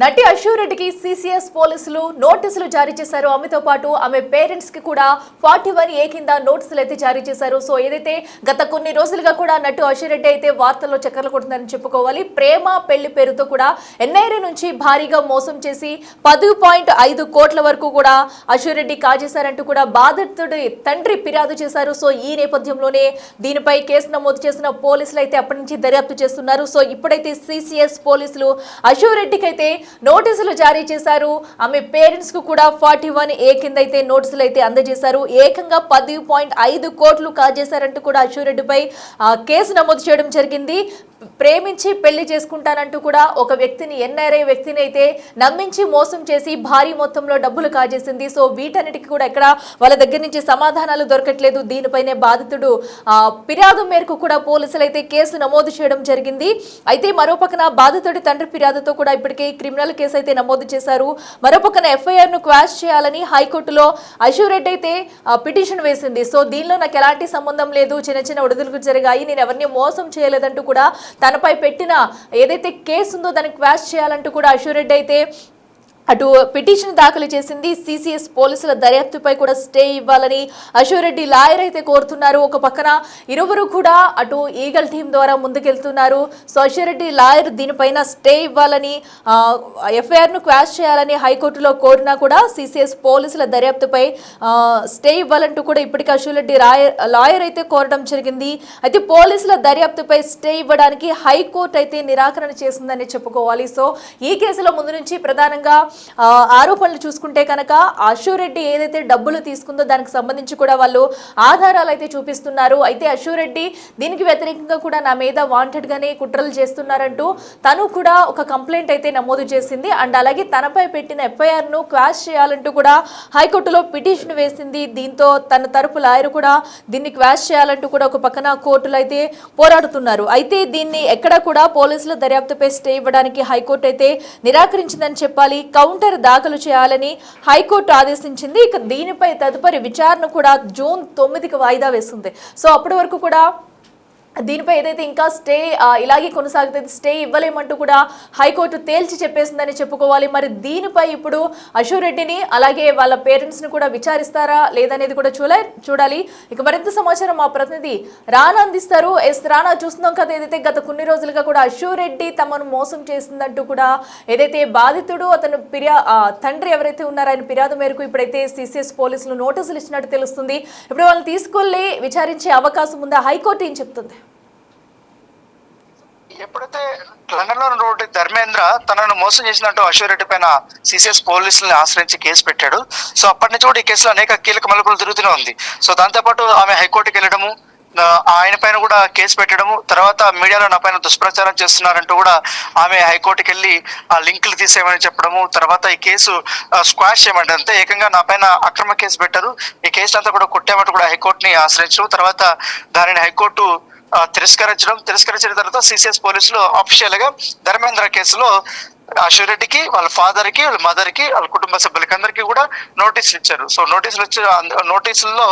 నటి అశూరెడ్డికి సిసిఎస్ పోలీసులు నోటీసులు జారీ చేశారు. ఆమెతో పాటు ఆమె పేరెంట్స్ కి కూడా 41A కింద నోటీసులు అయితే జారీ చేశారు. సో ఏదైతే గత కొన్ని రోజులుగా కూడా నటు అశూరెడ్డి అయితే వార్తల్లో చక్కర్లు కొడుతుందని చెప్పుకోవాలి. ప్రేమ పెళ్లి పేరుతో కూడా ఎన్ఐఏ నుంచి భారీగా మోసం చేసి 10.5 కోట్ల వరకు కూడా అశూరెడ్డి కాజేశారంటూ కూడా బాధితుడి తండ్రి ఫిర్యాదు చేశారు. సో ఈ నేపథ్యంలోనే దీనిపై కేసు నమోదు చేసిన పోలీసులు అయితే అప్పటి నుంచి దర్యాప్తు చేస్తున్నారు. సో ఇప్పుడైతే సిసిఎస్ పోలీసులు అశూరెడ్డికి అయితే నోటీసులు జారీ చేశారు. ఆమె పేరెంట్స్ కు కూడా 41A కింద అయితే నోటీసులు అయితే అందజేశారు. ఏకంగా 10.5 కోట్లు కాజేశారంటూ కూడా అశూరెడ్డిపై కేసు నమోదు చేయడం జరిగింది. ప్రేమించి పెళ్లి చేసుకుంటానంటూ కూడా ఒక వ్యక్తిని ఎన్ఆర్ఐ వ్యక్తిని అయితే నమ్మించి మోసం చేసి భారీ మొత్తంలో డబ్బులు కాజేసింది. సో వీటన్నిటికీ కూడా ఎక్కడ వాళ్ళ దగ్గర నుంచి సమాధానాలు దొరకట్లేదు. దీనిపైనే బాధితుడు ఫిర్యాదు మేరకు కూడా పోలీసులు అయితే కేసు నమోదు చేయడం జరిగింది. అయితే మరోపక్కన బాధితుడి తండ్రి ఫిర్యాదుతో కూడా ఇప్పటికే క్రిమినల్ కేసు అయితే నమోదు చేశారు. మరోపక్కన ఎఫ్ఐఆర్ ను క్వాష్ చేయాలని హైకోర్టులో అశూరెడ్డి అయితే పిటిషన్ వేసింది. సో దీనిలో నాకు ఎలాంటి సంబంధం లేదు, చిన్న చిన్న ఒడిదుడుకులు జరిగాయి, నేను ఎవరిని మోసం చేయలేదంటూ కూడా తనపై పెట్టిన ఏదైతే కేసు ఉందో దాన్ని క్వాష్ చేయాలంటూ కూడా అశూరెడ్డి అయితే అటు పిటిషన్ దాఖలు చేసింది. సిసిఎస్ పోలీసుల దర్యాప్తుపై కూడా స్టే ఇవ్వాలని అశూరెడ్డి లాయర్ అయితే కోరుతున్నారు. ఒక పక్కన ఇరువురు కూడా అటు ఈగల్ టీం ద్వారా ముందుకెళ్తున్నారు. సో అశూరెడ్డి లాయర్ దీనిపైన స్టే ఇవ్వాలని ఎఫ్ఐఆర్ ను క్వాష్ చేయాలని హైకోర్టులో కోరినా కూడా సిసిఎస్ పోలీసుల దర్యాప్తుపై స్టే ఇవ్వాలంటూ కూడా ఇప్పటికీ అశూరెడ్డి లాయర్ అయితే కోరడం జరిగింది. అయితే పోలీసుల దర్యాప్తుపై స్టే ఇవ్వడానికి హైకోర్టు అయితే నిరాకరణ చేసిందని చెప్పుకోవాలి. సో ఈ కేసులో ముందు నుంచి ప్రధానంగా ఆరోపణలు చూసుకుంటే కనుక అశూరెడ్డి ఏదైతే డబ్బులు తీసుకుందో దానికి సంబంధించి కూడా వాళ్ళు ఆధారాలు అయితే చూపిస్తున్నారు. అయితే అశూరెడ్డి దీనికి వ్యతిరేకంగా కూడా నా మీద వాంటెడ్ గానే కుట్రలు చేస్తున్నారంటూ తను కూడా ఒక కంప్లైంట్ అయితే నమోదు చేసింది. అండ్ అలాగే తనపై పెట్టిన ఎఫ్ఐఆర్ ను క్వాష్ చేయాలంటూ కూడా హైకోర్టులో పిటిషన్ వేసింది. దీంతో తన తరపు లాయర్ కూడా దీన్ని క్వాష్ చేయాలంటూ కూడా ఒక పక్కన కోర్టులు అయితే పోరాడుతున్నారు. అయితే దీన్ని ఎక్కడ కూడా పోలీసుల దర్యాప్తుపై స్టే ఇవ్వడానికి హైకోర్టు అయితే నిరాకరించిందని చెప్పాలి. కౌంటర్ దాఖలు చేయాలని హైకోర్టు ఆదేశించింది. ఇక దీనిపై తదుపరి విచారణ కూడా జూన్ 9కి వాయిదా వేస్తుంది. సో అప్పటి వరకు కూడా దీనిపై ఏదైతే ఇంకా స్టే ఇలాగే కొనసాగుతుంది, స్టే ఇవ్వలేమంటూ కూడా హైకోర్టు తేల్చి చెప్పేసిందని చెప్పుకోవాలి. మరి దీనిపై ఇప్పుడు అశూరెడ్డిని అలాగే వాళ్ళ పేరెంట్స్ని కూడా విచారిస్తారా లేదనేది కూడా చూడాలి. ఇక మరింత సమాచారం మా ప్రతినిధి రానా అందిస్తారు. రానా, చూస్తున్నాం కదా ఏదైతే గత కొన్ని రోజులుగా కూడా అశూరెడ్డి తమను మోసం చేసిందంటూ కూడా ఏదైతే బాధితుడు అతను తండ్రి ఎవరైతే ఉన్నారో ఆయన ఫిర్యాదు మేరకు ఇప్పుడైతే సిసిఎస్ పోలీసులు నోటీసులు ఇచ్చినట్టు తెలుస్తుంది. ఇప్పుడు వాళ్ళని తీసుకెళ్లి విచారించే అవకాశం ఉందా? హైకోర్టు ఏం చెప్తుంది? ఎప్పుడైతే లండన్ లో ఉన్నటువంటి ధర్మేంద్ర తనను మోసం చేసినట్టు అశూరెడ్డి పైన సిసిఎస్ పోలీసులను ఆశ్రయించి కేసు పెట్టాడు. సో అప్పటి నుంచి కూడా ఈ కేసులో అనేక కీలక మలుపులు తిరుగుతూనే ఉంది. సో దాంతోపాటు ఆమె హైకోర్టుకి వెళ్ళడము, ఆయన పైన కూడా కేసు పెట్టడము, తర్వాత మీడియాలో నా పైన దుష్ప్రచారం చేస్తున్నారంటూ కూడా ఆమె హైకోర్టుకి వెళ్ళి ఆ లింకులు తీసేయమని చెప్పడము, తర్వాత ఈ కేసు స్క్వాష్ చేయమంటే అంతే ఏకంగా నా పైన అక్రమ కేసు పెట్టారు, ఈ కేసు అంతా కూడా కొట్టామంటూ కూడా హైకోర్టుని ఆశ్రయించడం, తర్వాత దానిని హైకోర్టు తిరస్కరించిన తర్వాత సిసిఎస్ పోలీసులు అఫీషియల్ గా ధర్మేంద్ర కేసులో అశూరెడ్డికి, వాళ్ళ ఫాదర్ కి, వాళ్ళ మదర్ కి, వాళ్ళ కుటుంబ సభ్యులకి అందరికీ కూడా నోటీసులు ఇచ్చారు. సో నోటీసుల్లో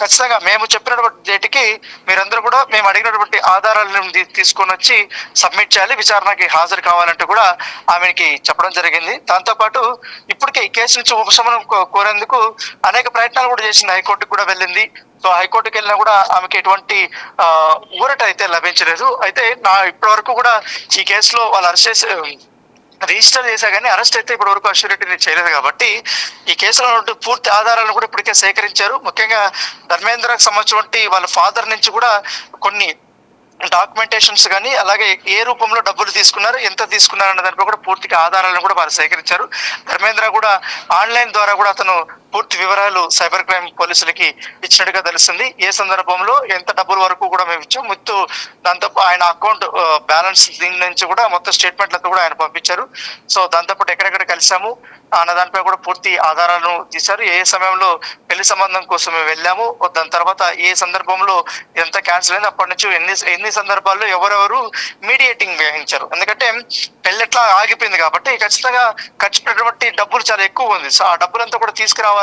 ఖచ్చితంగా మేము చెప్పినటువంటి డేట్కి మీరందరూ కూడా మేము అడిగినటువంటి ఆధారాలను తీసుకొని వచ్చి సబ్మిట్ చేయాలి, విచారణకి హాజరు కావాలంటూ కూడా ఆమెకి చెప్పడం జరిగింది. దాంతోపాటు ఇప్పటికే ఈ కేసు నుంచి ఉపశమనం కోరేందుకు అనేక ప్రయత్నాలు కూడా చేసింది, హైకోర్టుకు కూడా వెళ్ళింది. సో హైకోర్టుకి వెళ్ళినా కూడా ఆమెకి ఎటువంటి ఊరట అయితే లభించలేదు. అయితే ఇప్పటి వరకు కూడా ఈ కేసులో వాళ్ళు రిజిస్టర్ చేశా కానీ అరెస్ట్ అయితే ఇప్పటి వరకు అశూరెడ్డిని చేయలేదు. కాబట్టి ఈ కేసులో పూర్తి ఆధారాలను కూడా ఇప్పటికే సేకరించారు. ముఖ్యంగా ధర్మేంద్రకు సంబంధించిన వాళ్ళ ఫాదర్ నుంచి కూడా కొన్ని డాక్యుమెంటేషన్స్ కానీ అలాగే ఏ రూపంలో డబ్బులు తీసుకున్నారు, ఎంత తీసుకున్నారు అన్న దానిపై కూడా పూర్తిగా ఆధారాలను కూడా వారు సేకరించారు. ధర్మేంద్ర కూడా ఆన్లైన్ ద్వారా కూడా అతను పూర్తి వివరాలు సైబర్ క్రైమ్ పోలీసులకి ఇచ్చినట్టుగా తెలుస్తుంది. ఏ సందర్భంలో ఎంత డబ్బుల వరకు కూడా మేము ఇచ్చాం, దాంతో ఆయన అకౌంట్ బ్యాలెన్స్ దీని నుంచి కూడా మొత్తం స్టేట్మెంట్లతో కూడా ఆయన పంపించారు. సో దాంతోపాటు ఎక్కడెక్కడ కలిసాము అన్న దానిపై కూడా పూర్తి ఆధారాలను తీశారు. ఏ సమయంలో పెళ్లి సంబంధం కోసం మేము వెళ్ళాము, దాని తర్వాత ఏ సందర్భంలో ఎంత క్యాన్సిల్ అయింది, అప్పటి నుంచి ఎన్ని సందర్భాల్లో ఎవరెవరు మీడియేటింగ్ వహించారు. ఎందుకంటే పెళ్లి ఎట్లా ఆగిపోయింది కాబట్టి ఖచ్చితంగా ఖర్చు పెట్టినటువంటి డబ్బులు చాలా ఎక్కువ ఉంది. సో ఆ డబ్బులంతా కూడా తీసుకురావాలి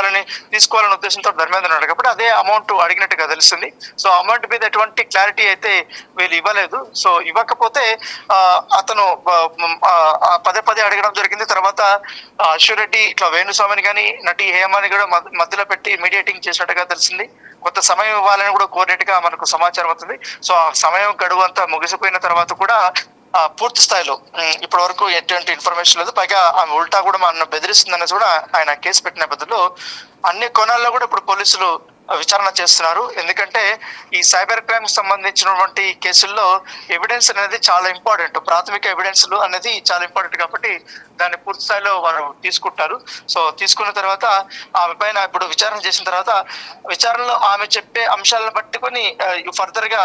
తీసుకోవాలనే ఉద్దేశంతో ధర్మేంద్ర ఉన్నాడు కాబట్టి అదే అమౌంట్ అడిగినట్టుగా తెలుస్తుంది. సో అమౌంట్ మీద ఎటువంటి క్లారిటీ అయితే వీళ్ళు ఇవ్వలేదు. సో ఇవ్వకపోతే అతను పదే పదే అడగడం జరిగింది. తర్వాత అశ్వరెడ్డి ఇట్లా వేణుస్వామిని కానీ నటి హేమని కూడా మధ్యలో పెట్టి మీడియేటింగ్ చేసినట్టుగా తెలిసింది. కొంత సమయం ఇవ్వాలని కూడా కోరినట్టుగా మనకు సమాచారం అవుతుంది. సో ఆ సమయం గడువు అంతా ముగిసిపోయిన తర్వాత కూడా పూర్తి స్థాయిలో ఇప్పటి వరకు ఎటువంటి ఇన్ఫర్మేషన్ లేదు. పైగా ఆమె ఉల్టా కూడా మన బెదిరిస్తుందనేసి కూడా ఆయన కేసు పెట్టిన బదులు అన్ని కోణాల్లో కూడా ఇప్పుడు పోలీసులు విచారణ చేస్తున్నారు. ఎందుకంటే ఈ సైబర్ క్రైమ్ సంబంధించినటువంటి కేసుల్లో ఎవిడెన్స్ అనేది చాలా ఇంపార్టెంట్. ప్రాథమిక ఎవిడెన్స్లు అనేది చాలా ఇంపార్టెంట్ కాబట్టి దాన్ని పూర్తి స్థాయిలో వారు తీసుకుంటారు. సో తీసుకున్న తర్వాత ఆమె పైన ఇప్పుడు విచారణ చేసిన తర్వాత విచారణలో ఆమె చెప్పే అంశాలను పట్టుకొని ఫర్దర్ గా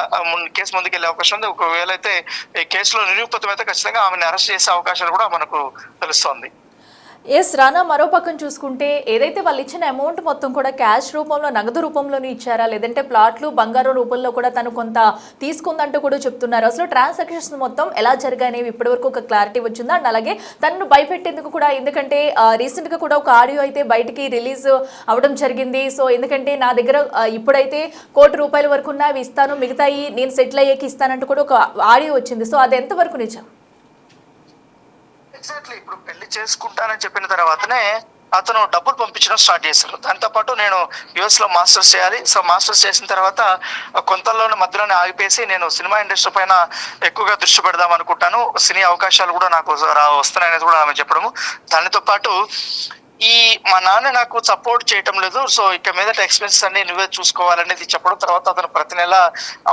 కేసు ముందుకెళ్లే అవకాశం ఉంది. ఒకవేళ అయితే ఈ కేసులో నిరూపితమైతే ఖచ్చితంగా ఆమెను అరెస్ట్ చేసే అవకాశాలు కూడా మనకు తెలుస్తోంది. ఎస్ రానా, మరో పక్కన చూసుకుంటే ఏదైతే వాళ్ళు ఇచ్చిన అమౌంట్ మొత్తం కూడా క్యాష్ రూపంలో నగదు రూపంలోనే ఇచ్చారా, లేదంటే ప్లాట్లు బంగారం రూపంలో కూడా తను కొంత తీసుకుందంటూ కూడా చెప్తున్నారు. అసలు ట్రాన్సాక్షన్స్ మొత్తం ఎలా జరిగాయనేవి ఇప్పటివరకు ఒక క్లారిటీ వచ్చిందా? అండ్ అలాగే తనను భయపెట్టేందుకు కూడా, ఎందుకంటే రీసెంట్గా కూడా ఒక ఆడియో అయితే బయటికి రిలీజ్ అవ్వడం జరిగింది. సో ఎందుకంటే నా దగ్గర ఇప్పుడైతే ₹1 కోటి వరకు ఉన్న అవి ఇస్తాను, మిగతాయి నేను సెటిల్ అయ్యేకి ఇస్తానంటూ కూడా ఒక ఆడియో వచ్చింది. సో అది ఎంతవరకు నిజం? ఎగ్జాక్ట్లీ ఇప్పుడు పెళ్లి చేసుకుంటానని చెప్పిన తర్వాతనే అతను డబ్బులు పంపించడం స్టార్ట్ చేశారు. దాంతో పాటు నేను యుఎస్ లో మాస్టర్స్ చేయాలి. సో మాస్టర్స్ చేసిన తర్వాత కొంతలోనే మధ్యలోనే ఆగిపేసి నేను సినిమా ఇండస్ట్రీ పైన ఎక్కువగా దృష్టి పెడదాం అనుకుంటాను, సినీ అవకాశాలు కూడా నాకు వస్తున్నాయనేది కూడా ఆమె చెప్పడము. దానితో పాటు మా నాన్న నాకు సపోర్ట్ చేయటం లేదు, సో ఇక మీద ఎక్స్పెన్సెస్ అన్ని నువ్వే చూసుకోవాలనేది చెప్పడం. తర్వాత అతను ప్రతి నెల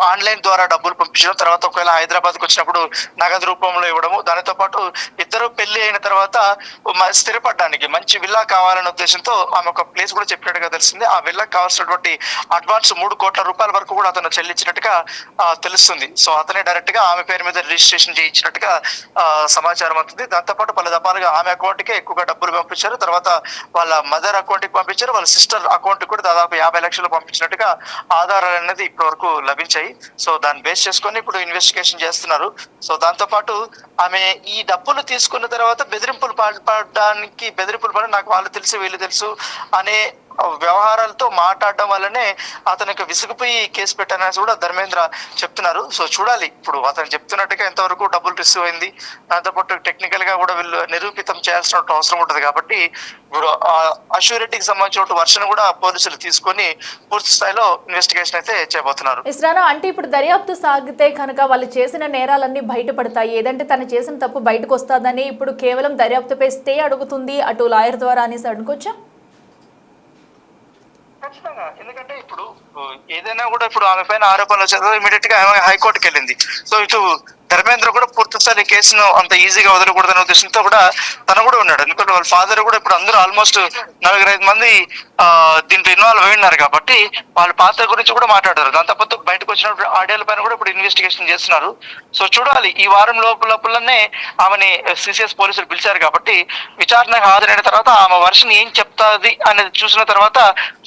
ఆన్లైన్ ద్వారా డబ్బులు పంపించడం, తర్వాత ఒకవేళ హైదరాబాద్కి వచ్చినప్పుడు నగదు రూపంలో ఇవ్వడము. దానితో పాటు ఇద్దరు పెళ్లి అయిన తర్వాత స్థిరపడడానికి మంచి విల్లా కావాలనే ఉద్దేశంతో ఆమె ఒక ప్లేస్ కూడా చెప్పినట్టుగా తెలిసింది. ఆ విల్లాకి కావాల్సినటువంటి అడ్వాన్స్ ₹3 కోట్ల వరకు కూడా అతను చెల్లించినట్టుగా తెలుస్తుంది. సో అతనే డైరెక్ట్ గా ఆమె పేరు మీద రిజిస్ట్రేషన్ చేయించినట్టుగా సమాచారం అవుతుంది. దాంతో పాటు పలు దఫాలుగా ఆమె అకౌంట్ కే ఎక్కువగా డబ్బులు పంపించారు. తర్వాత వాళ్ళ మదర్ అకౌంట్ కి పంపించారు, వాళ్ళ సిస్టర్ అకౌంట్ కూడా దాదాపు 50 లక్షలు పంపించినట్టుగా ఆధారాలు అనేది ఇప్పటి వరకు లభించాయి. సో దాన్ని బేస్ చేసుకొని ఇప్పుడు ఇన్వెస్టిగేషన్ చేస్తున్నారు. సో దాంతో పాటు ఆమె ఈ డబ్బులు తీసుకున్న తర్వాత బెదిరింపులు పడి నాకు వాళ్ళు తెలుసు వీళ్ళు తెలుసు అనే వ్యవహారాలతో మాట్లాడడం వల్లనే అతనికి విసుగుపోయి కేసు పెట్టానని కూడా ధర్మేంద్ర చెప్తున్నారు. సో చూడాలి ఇప్పుడు అతను చెప్తున్నట్టుగా ఎంతవరకు డబ్బులు రిసీవ్ అయింది. దాంతోపాటు టెక్నికల్ గా కూడా వీళ్ళు నిరూపితం చేయాల్సిన అవసరం ఉంటుంది. కాబట్టి ఇప్పుడు అశ్వరెడ్డికి సంబంధించిన వర్షన్ కూడా పోలీసులు తీసుకొని పూర్తి స్థాయిలో ఇన్వెస్టిగేషన్ అయితే చేయబోతున్నారు. ఇస్రానా, అంటే ఇప్పుడు దర్యాప్తు సాగితే కనుక వాళ్ళు చేసిన నేరాలన్నీ బయటపడతాయి, ఏదంటే తను చేసిన తప్పు బయటకు వస్తుందని ఇప్పుడు కేవలం దర్యాప్తుపై స్టే అడుగుతుంది అటు లాయర్ ద్వారా అనేసి అనుకోవచ్చా? ఖచ్చితంగా, ఎందుకంటే ఇప్పుడు ఏదైనా కూడా ఇప్పుడు ఆమె పైన ఆరోపణలు వచ్చారు, ఇమీడియట్ గా ఆమె హైకోర్టుకి వెళ్ళింది. సో ఇటు ధర్మేంద్ర కూడా పూర్తిస్థాయి కేసును అంత ఈజీగా వదలకూడదనే ఉద్దేశంతో కూడా తను కూడా ఉన్నాడు. ఎందుకంటే వాళ్ళ ఫాదర్ కూడా ఇప్పుడు అందరూ ఆల్మోస్ట్ 4-5 మంది దీంట్లో ఇన్వాల్వ్ అయి ఉన్నారు కాబట్టి వాళ్ళ పాత్ర గురించి కూడా మాట్లాడారు. దాంతోపాటు బయటకు వచ్చిన ఆడియోల పైన కూడా ఇప్పుడు ఇన్వెస్టిగేషన్ చేస్తున్నారు. సో చూడాలి, ఈ వారం లోపలనే ఆమెని సిసిఎస్ పోలీసులు పిలిచారు కాబట్టి విచారణకు హాజరైన తర్వాత ఆమె వర్షన్ ఏం చెప్తాది అనేది చూసిన తర్వాత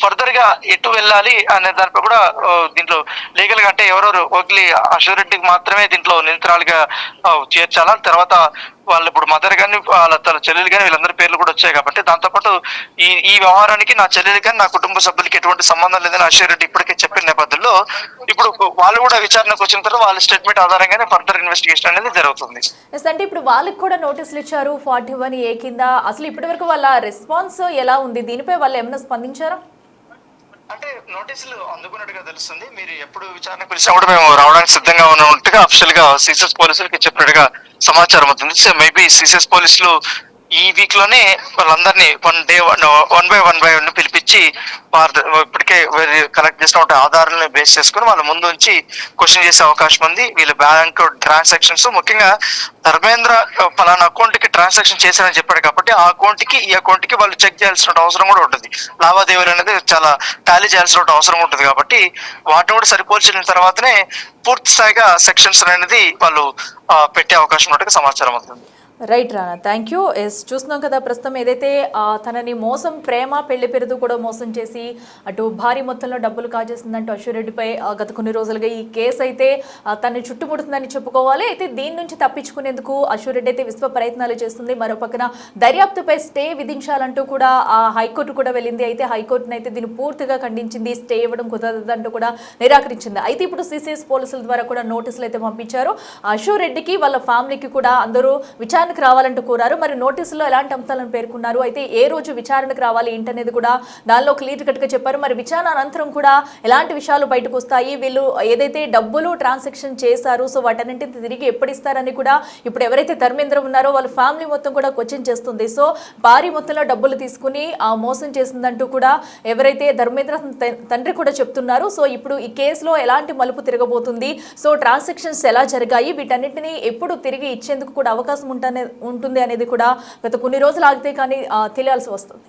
ఫర్దర్ గా ఎటు వెళ్ళాలి అనే దానిపై కూడా దీంట్లో లీగల్ గా అంటే ఎవరెవరు ఓన్లీ అశ్వరెడ్డికి మాత్రమే దీంట్లో నిందితురాలుగా చేర్చాలా, తర్వాత వాళ్ళు ఇప్పుడు మదర్ కానీ వాళ్ళ తన చెల్లెలు కానీ వీళ్ళందరి పేర్లు కూడా వచ్చాయి కాబట్టి దాంతోపాటు ఈ వ్యవహారానికి నా చెల్లెలు కానీ నా కుటుంబ సభ్యులకి ఎటువంటి సంబంధం లేదని అశ్వరెడ్డి ఇప్పటికే చెప్పిన నేపథ్యంలో ఇప్పుడు వాళ్ళు కూడా విచారణకు వచ్చిన తర్వాత వాళ్ళ స్టేట్మెంట్ ఆధారంగానే ఫర్దర్ ఇన్వెస్టిగేషన్ అనేది జరుగుతుంది. అంటే ఇప్పుడు వాళ్ళకి కూడా నోటీసులు ఇచ్చారు 41A కింద. అసలు ఇప్పటి వరకు వాళ్ళ రెస్పాన్స్ ఎలా ఉంది, దీనిపై వాళ్ళు ఏమైనా స్పందించారా? అంటే నోటీసులు అందుకున్నట్టుగా తెలుస్తుంది. మీరు ఎప్పుడు విచారణ పిలిచినా కూడా మేము రావడానికి సిద్ధంగా ఉన్నట్టుగా అఫీషియల్ గా సిసిఎస్ పోలీసులకి చెప్పినట్టుగా సమాచారం అవుతుంది. సో మేబీ సిసిఎస్ పోలీసులు ఈ వీక్ లోనే వాళ్ళందరినీ వన్ బై వన్ పిలిపించి ఇప్పటికే కలెక్ట్ చేసిన ఆధారాలను బేస్ చేసుకుని వాళ్ళ ముందు ఉంచి క్వశ్చన్ చేసే అవకాశం ఉంది. వీళ్ళ బ్యాంక్ ట్రాన్సాక్షన్స్ ముఖ్యంగా ధర్మేంద్ర పలానా అకౌంట్ కి ట్రాన్సాక్షన్ చేశారని చెప్పాడు కాబట్టి ఆ అకౌంట్ కి ఈ అకౌంట్ కి వాళ్ళు చెక్ చేయాల్సిన అవసరం కూడా ఉంటుంది. లావాదేవీలు అనేది చాలా టాలీ చేయాల్సిన అవసరం ఉంటుంది కాబట్టి వాటిని కూడా సరిపోల్చిన తర్వాతనే పూర్తి స్థాయిగా సెక్షన్స్ అనేది వాళ్ళు పెట్టే అవకాశం ఉన్నట్టుగా సమాచారం అవుతుంది. Right Rana, thank you. చూస్తున్నాం కదా ప్రస్తుతం ఏదైతే తనని మోసం, ప్రేమ పెళ్లి పేరుతో కూడా మోసం చేసి అటు భారీ మొత్తంలో డబ్బులు కాజేసిందంటూ అశ్వరెడ్డిపై గత కొన్ని రోజులుగా ఈ కేసు అయితే తనని చుట్టుముడుతుందని చెప్పుకోవాలి. అయితే దీని నుంచి తప్పించుకునేందుకు అశ్వరెడ్డి అయితే విశ్వ ప్రయత్నాలు చేస్తుంది. మరో పక్కన దర్యాప్తుపై స్టే విధించాలంటూ కూడా హైకోర్టు కూడా వెళ్ళింది. అయితే హైకోర్టును అయితే దీన్ని పూర్తిగా ఖండించింది. స్టే ఇవ్వడం కుదరదంటూ కూడా నిరాకరించింది. అయితే ఇప్పుడు సిసిఎస్ పోలీసుల ద్వారా కూడా నోటీసులు అయితే పంపించారు. అశ్వరెడ్డికి వాళ్ళ ఫ్యామిలీకి కూడా అందరూ విచారణకు రావాలంటూ కోరారు. మరి నోటీసులో ఎలాంటి అంశాలను పేర్కొన్నారు, అయితే ఏ రోజు విచారణకు రావాలి ఏంటనేది కూడా దానిలో క్లియర్ కట్ గా చెప్పారు. మరి విచారణ అనంతరం కూడా ఎలాంటి విషయాలు బయటకు వస్తాయి, వీళ్ళు ఏదైతే డబ్బులు ట్రాన్సాక్షన్ చేశారు సో వాటన్నింటిని తిరిగి ఎప్పుడు ఇస్తారని కూడా ఇప్పుడు ఎవరైతే ధర్మేంద్ర ఉన్నారో వాళ్ళ ఫ్యామిలీ మొత్తం కూడా క్వశ్చన్ చేస్తుంది. సో భారీ మొత్తంలో డబ్బులు తీసుకుని మోసం చేసిందంటూ కూడా ఎవరైతే ధర్మేంద్ర తండ్రి కూడా చెప్తున్నారు. సో ఇప్పుడు ఈ కేసులో ఎలాంటి మలుపు తిరగబోతుంది, సో ట్రాన్సాక్షన్స్ ఎలా జరిగాయి, వీటన్నిటిని ఎప్పుడు తిరిగి ఇచ్చేందుకు కూడా అవకాశం ఉంటుంది అనేది కూడా గత కొన్ని రోజులు ఆగితే కానీ తెలియాల్సి వస్తుంది.